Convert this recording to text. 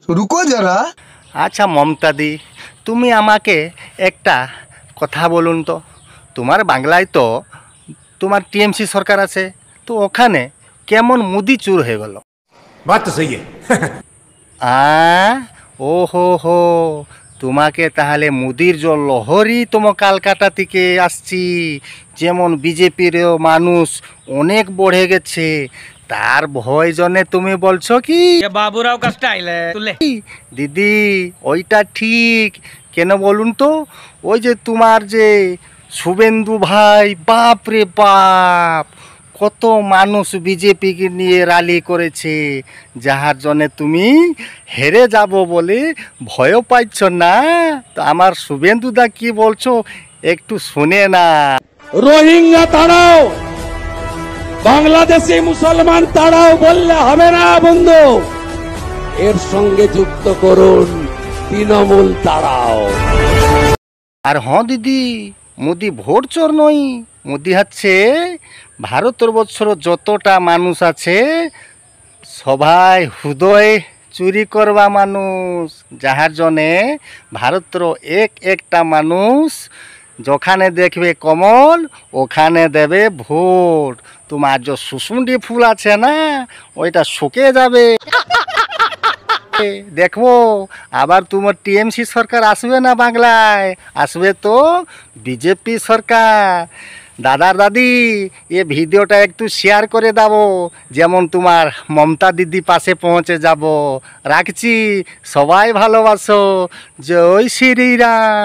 রুকো যারা। আচ্ছা মমতা দি, তুমি আমাকে একটা কথা বলুন তো, তোমার বাংলায় তো তোমার টিএমসি সরকার আছে, তো ওখানে কেমন মুদি চুর হয়ে গেল? बात तो सही है। ও হো, তোমাকে তাহলে মুদির যে লহরি তোমার কালকাটা থেকে আসছি, যেমন বিজেপির মানুষ অনেক বেড়ে গেছে, তার ভয় জন্যে তুমি বলছো কি बाबूराव का स्टाइल है तुले। দিদি ওইটা ঠিক কেন বলুন তো? ওই যে তোমার যে শুভেন্দু ভাই, বাপ রে বাপ, কত মানুষ বিজেপিকে নিয়ে র্যালি করেছে, যাহার জন্যে তুমি হেরে যাব বলে ভয়ও পাইছ না। তো আমার শুভেন্দুদা কি বলছো একটু শুনে না। রোহিঙ্গা তাড়াও, বাংলাদেশি মুসলমান তাড়াও বললে হবে না বন্ধু, এর সঙ্গে যুক্ত করুন তৃণমূল তাড়াও। আর হ্যাঁ দিদি, মোদি ভোট চোর নই, মোদি হচ্ছে ভারতের বৎসর যতটা মানুষ আছে সবাই হৃদয় চুরি করবা মানুষ, যাহার জন্যে ভারতের একটা মানুষ যখানে দেখবে কমল ওখানে দেবে ভোট। তোমার যে সুসুন্ডি ফুল আছে না, ওইটা শুকে যাবে। দেখবো আবার তোমার টিএমসি সরকার আসবে না বাংলায়, আসবে তো বিজেপি সরকার। দাদার দাদি, এ ভিডিওটা একটু শেয়ার করে দাও, যেমন তোমার মমতা দিদি পাশে পৌঁছে যাব। রাখছি, সবাই ভালোবাসো। জয় শ্রীরাম।